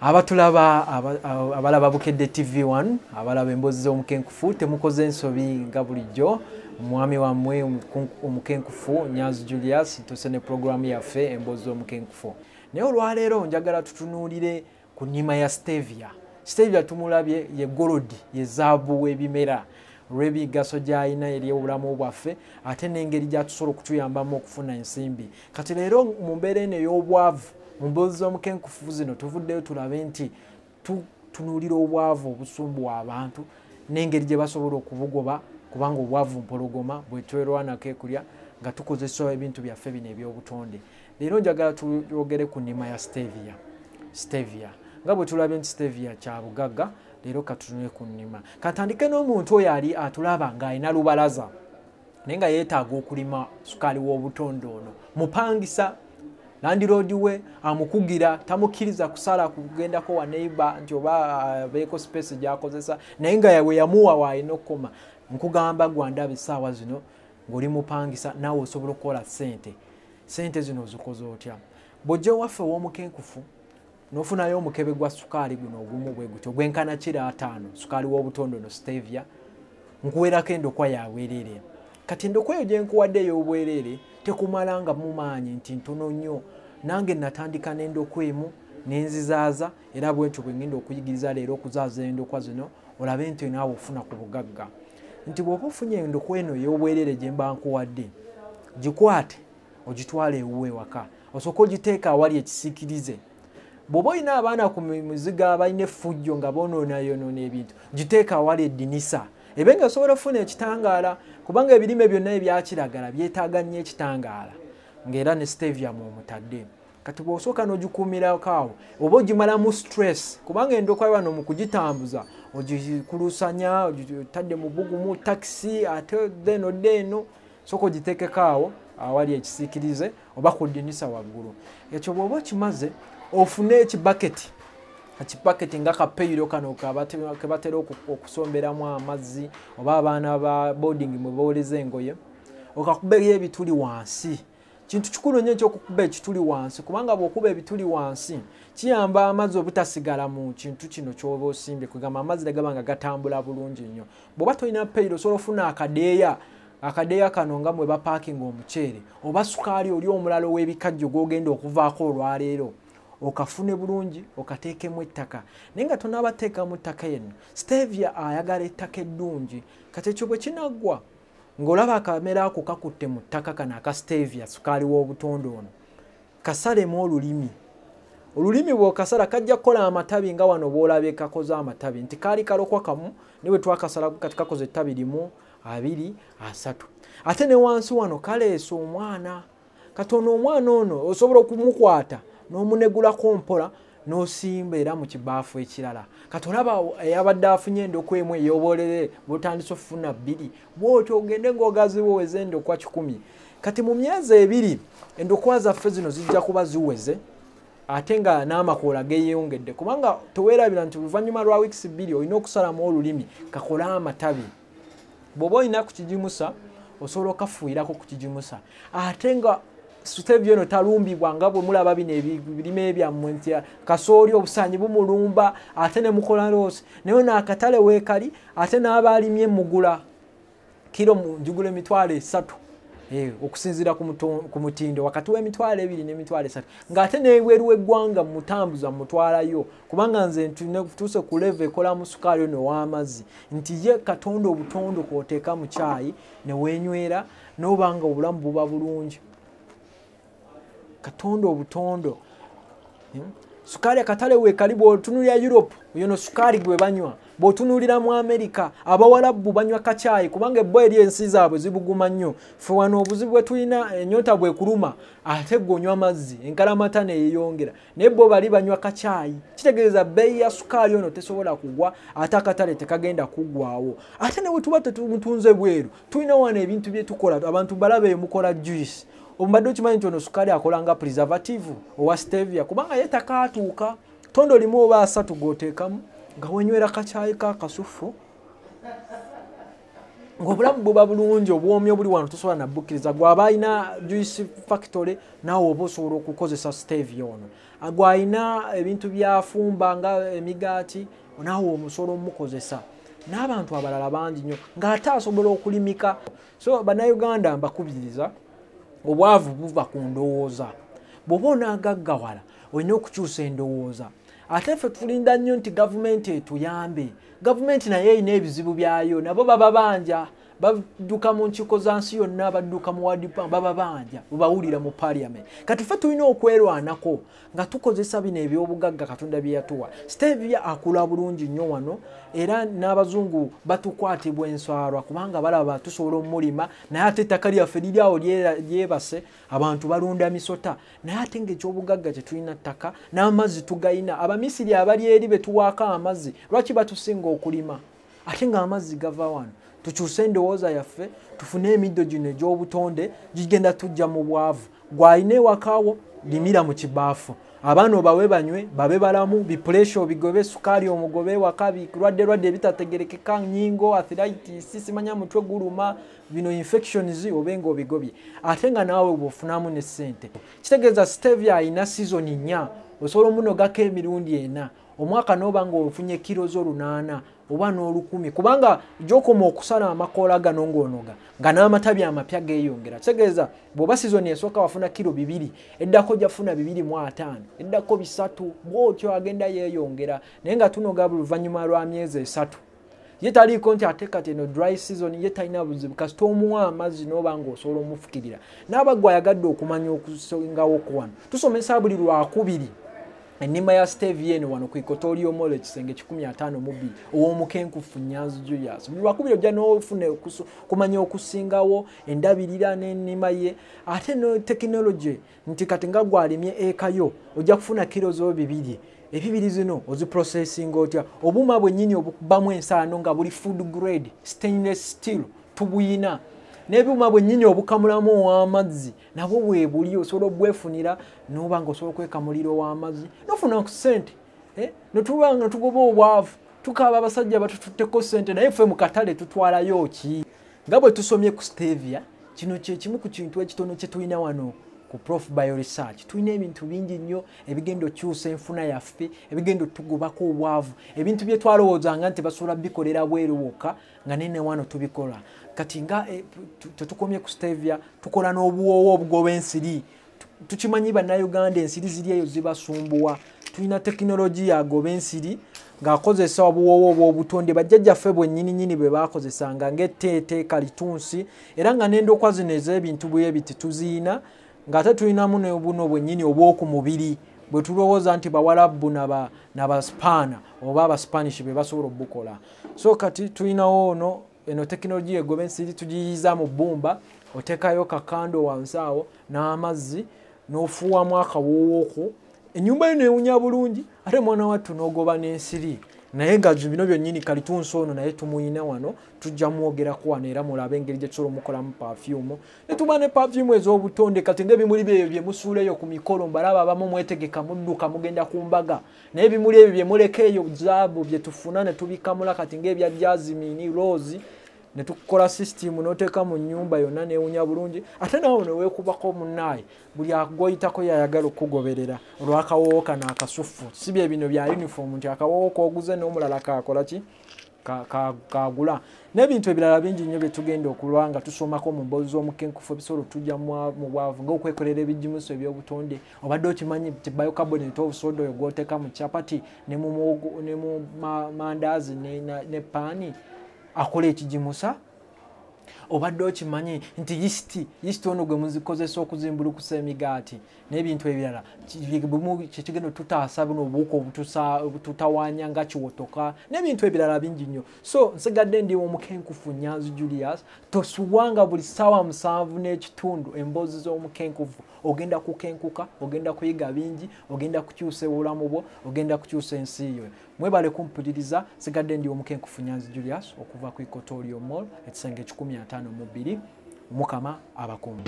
Abatulaba abalaba Bukedde TV1 abalaba emboozi z'omukenkufu temukoze ensobi nga bulijjo mwami wamwe omukenkufu Nyanzi Julius tuse ne programu yaffe emboozi z'omukenkufu naye olwaleero njagala tutunuulire ku nnima ya stevia. Stevia tumulabye ye gold ye zaabu w'ebimera olw'emigaso gy'alina eri obulamu bwaffe ate n'engeri gy'atusobola okutuyambamu okufuna ensimbi. Kati leero mu mbeera eno ey'obwavu mu mboozi z'omukenkufu zino tuvuddeyo tulabe nti tutunuulira obwavu obusumbwa abantu n'engeri gye basobola okubugoba kubanga obwavu mpologoma bwe twerwanako ekulya nga tukozesa ebintu byaffe bino eby'obutonde. Leero njagala tuyogere ku nnima ya stevia. Nga bwe tulabye nti stevia kya bugagga, leero katutunule ku nnima. Katandike n'omuntu oyo ali atulaba ng'alina lubalaza naye nga yeetaaga okulima sukaali w'obutonde ono. Mupangisa landiroodi we amukugira tamukkiriza kusala kugendako wa neighbor nti oba beeko space gy'akozesa naye nga yawe yamuwa waalina okukoma. Nkugamba gwandaba essaawa zino ng'oli mupangisa naawe osobola okukola sente zino ozikoze otya. Bw'ojja waffe w'omukenkufu n'ofunayo omukebe gwa sukaali guno ogumu bwe gutyo gwenkana kira 5 sukaali w'obutonde ono stevia nkuweerako endokwa yaweerere. Kati endokwa eyo gye nkuwadde ey'obwereere tekumala nga mumaanyi nti ntono nnyo. Nange natandika n'endokwa emu n'enzizaaza era bwentyo bwe ngenda okuyigiriza leero okuzaaza endokwa zino olabe nti naawe ofuna ku bugagga. Nti bw'oba ofunye endokwa eno ey'obwereere gye mba nkuwadde gikwate ogitwale ewuwe waka osooka ogiteeka awali ekisiikirize. Bw'oba olina abaana ku miziga abalina effujjo nga boonoonayonoona ebintu giteeka awali eddinisa ebe nga osobola okufuna ekitangaala kubanga ebirime byonna ebyakiragala byetaaga nnyo ekitangaala ng'era ne stevia mw'omutadde. Kati bw'osooka n'ogikuumirako awo oba ogimalamu stress kubanga endokwa wano mu kugitambuza ogikulusanya ogitadde mu bugumu takisi ate eno sooka ogiteekeko awo awali ekisiikirize oba ku ddinisa waggulu. Ekyo bw'oba okimaze ofune ekibaketi nga kapeyiro kano ke batera okusomberamu amazzi oba abaana ba boarding mwe booleza engoye okakubayo ebituli wansi. Kintu kikulu nnyo ekyokukuba ekituli wansi kubanga bw'okuba ebituli wansi kiyamba amazzi obutasigala mu kintu kino ky'oba osimbye kugamba amazzi negaba nga gatambula bulungi nnyo. Bw'oba tolina peyiro osobola ofuna akadeeya kano nga mwe bapaakinga omuceere oba sukaali oli omulala ow'ebikajjo gw'ogenda okuvaako olwaleero okafune bulungi okateekemu ettaka naye nga tonaabateekamu ettaka yenno. Stevia ayagala ettaka eddungi. Kati ekyo bwe kinaggwa ng'olaba akamera ako kakutte mu ttaka kano aka stevia sukaali w'obutonde ono kasalemu olulimi bw'okasala kajja kukola amatabi nga wano bw'olabye kakoze amatabi nti kaali kalokwa kamu ne bwe twakasala kati kakoze ettabi 1, 2, 3 ate ne wansi wano kaleese omwana katono. Omwana ono osobola okumukwata n'omunegulako mpola n'osimba era mu kibaafu ekirala. Kati olaba eyabadde afunye endokwa emu ey'obwereere bw'otandise okufuna 2 bw'otyo ogende ng'ogaziwo oweze endokwa 100. Kati mu myezi 2 endokwa zaffe zino zijja kuba ziweze ate nga n'amakoola geeyongedde kubanga teweerabira nti oluvannyuma lwa wiiki 2 olina okusalamu olulimi kakole amatabi. Bw'oba olina ku kigimusa osobola okafuuyirako ku kigimusa ate nga stevia eno talumbibwa nga bwe mulaba bino ebirime byammwe nti kasooli obusaanyi bumulumba ate ne mukola loosi naye n'akatale weekali ate n'abaalimye mugula kiro njugula $3 okusinziira ku mutindo wakati w'emitwalo 2 n'emitwalo 3 ng'ate n'ebweru w'eggwanga mutambuza mutwalayo kubanga nze tuuse ku level ekolamu sukaali ono w'amazzi nti ye katonda obutondo kw'oteeka mu caayi ne weenywera n'obanga obulamu buba bulungi. Katonda obutondo sukaali akatale weekali bw'otunuulira Europe yono sukaali gwe banywa. Bw'otunuulira mu America abawalabu banywa kacaayi kubanga ebbo eri ensi zaabwe zibuguma nnyo. Ffe wano obuzibu bwe tulina ennyota bwe kuluma ate gonywa amazzi enkalamata ne yeeyongera naye bo bali banywa kacaayi. Kitegeeza bbeeyi ya sukaali ono tesobola kugwa ate akatale tekagenda kuggwaawo. Ate ne bwe tuba tetumutunze bweru tulina wano ebintu bye tukola abantu balabe mukola juice. Ombadde okimanyi nti ono sukaali akola nga preservative owa stevia kubanga ye takaatuuka tondo limu oba 3 g'oteekamu nga wenywera kacaayi ka kasufu ng'obulamu buba bulungi obwomi obuli wano tosobola nabbukiriza gw'aba alina juice factory naawe oba osobola okukozesa stevia ono gw'alina ebintu byafumba nga emigaati naawe osobola omukozesa n'abantu abalala bangi nnyo ng'ate asobola okulimika. So bannayuganda mbakubiriza obwavu buva ku ndowooza. Bw'oba onaagaggawala olina okukyusa endowooza. Ate ffe tulinda nnyo nti gavumenti etuyambe. Gavumenti naye erina ebizibu byayo, nabo baba banja badduka mu nkiiko za nsi yonna, badduka mu wadipa baba banja bawulira mu parliament. Kati ffe tulina okwerwanako nga tukozesa bino ebyobugagga Katonda bye yatuwa. Stevia akula bulungi nnyo wano era n'abazungu batukwatibwa enswalwa kubanga balaba tusobola omulima naye ate ettaka lyaffe liri awo lyebase abantu balunda misota naye ate ng'ekyobugagga tetulina ttaka n'amazzi tugayina. Abamisiri abali eri betuwaako amazzi lwaki batusinga okulima ate ng'amazzi gava wano? Tukyuse endowooza yaffe tufune emiddo gino egy'obutonde gigenda tujja mu bwavu. Gw'alina ewakaawo limira mu kibaafu, abaana obawe banywe babe balamu, bipuresha obigobe, sukaali omugobe ewaka, birwadde ebitategerekeka, nnyingo, arthritis, simanya mutwe guluma, bino infections obenga obigobye ate nga naawe bw'ofunamu ne ssente. Kitegeeza stevia alina season 4 osobola omunogako emirundi 4 omwaka n'oba ng'ofunye kilo zo 8 oba n'olukumi kubanga gy'okoma okusala amakoola gano ng'onoga nga n'amatabi amapya geeyongera. Kitegeeza bw'oba season esooka wafuna kilo 2 eddako gyafuna 2.5 eddako 3 bw'otyo agenda yeeyongera naye nga tunoga luvannyuma lwa myezi 3. Ye taliiko nti ate kati eno dry season ye talina buzibu kasita omuwa amazzi n'oba ng'osobola omufukirira. N'abagwa ayagadde okumanya okusingawo ku wano tusomesa buli lwakubiri ennima ya stevia eno wano ku Equatorial Mall ekisenge 152 ow'omukenkufu Nyanzi Julius. Buli lwakubiri ojja n'ofune kumanya okusingawo endabirira n'ennima ye ate no technology nti kati nga gwalimye ekayo ojja kufuna kilo zo 2 ebibiri zino oziprocessing otya obuma bwennyini obubamu ensaano nga buli food grade stainless steel tubuyina n'ebyuma bwennyini obukamulamu ow'amazzi nabwo bwe buli osobola obwefunira n'oba ng'osobola okwekamulira ow'amazzi n'ofuna ku ssente netubanga tugoba obwavu tukaaba abasajja batututteko ssente naye ffe mu katale tutwalayo ki nga bwe tusomye ku stevia. Kino kye kimu ku kintu ekitono kye tulina wano ku Prof Bio Research. Tulina ebintu bingi nnyo ebigenda okyusa enfuna yaffe ebigenda otugobako obwavu ebintu bye twalowoozanga nti basobola bikolera bweru wokka nga nene wano tubikola. Kati nga tetukomye ku stevia tukola n'obuwoowo obugoba ensiri. Tukimanyi bannayuganda ensiri ziri eyo zibasumbuwa. Tulina tekinologi yagoba ensiri ng'akozesa obuwoowo obw'obutonde bajjajjaffe bwennyini bwe baakozesanga ng'etteete kalitunsi era nga n'endokwa zino ez'ebintu bwe biti tuziina ng'ate tulinamu n'obuno bwennyini obw'oku mubiri bwe tulowooza nti Bawarabu n'Abaspaana oba Abaspanish be basobola obukola. So kati tulinawo ono eno tekinologi egoba ensiri tugiyiza mu bbumba oteekayo kakando wansi awo n'amazzi n'ofuuwamu akawoowooko ennyumba yo neewunya bulungi ate mwana wattu n'ogoba n'ensiri naye nga bino byonnyini kalitunsi ono naye tumuyina wano tujja mwogerako wano era mulabe engeri gye tusobola omukolamu perfume ne tuba ne perfume ez'obutonde kati ng'ebimuli byeyo bye musuuleyo ku mikolo mbalaba abamu mwetegeka mudduka mugenda ku mbaga naye ebimuli ebyo bye muleka eyo zaabu bye tufuna ne tubikamula kati ng'ebya jasmine rose ne tukola system n'oteeka mu nnyumba yonna neewunya bulungi ate nawe ne weekubako munnaaye buli agoyitako yayagala okugoberera olw'akawoowo kano akasufu si bye bino bya uniform nti akawoowo kooguze n'omulala kakola ki kagula n'ebintu ebirala bingi nnyo bye tugenda okulwa nga tusomako mu mboozi z'omukenkufu ebisobola tujja mu bwavu ng'okwekolera ebijimuso eby'obutonde obadde okimanyi nti biocarbonate of soda oyo gw'oteeka mu chapati ne mu mandaazi ne paani akola ekijimusa. Obadde okimanyi nti yeast ono gwe muzikozesa okuzimbulukusa emigaati n'ebintu ebirala kyekigenda tutaasa buno obuwuka obututawaanya nga kiwotoka n'ebintu ebirala bingi nnyo. So nsigadde ndi omukenkufu Nyanzi Julius tosuwanga buli ssaawa 7:30 emboozi z'omukenkufu ogenda kukenkuka ogenda kuyiga bingi ogenda kukyusa obulamu bwo ogenda kukyusa ensi yo. Mwebale kumpuliriza nsigadde ndi omukenkufu Nyanzi Julius okuva ku Equatorial Mall ekisenge 152 Mukama abakungu.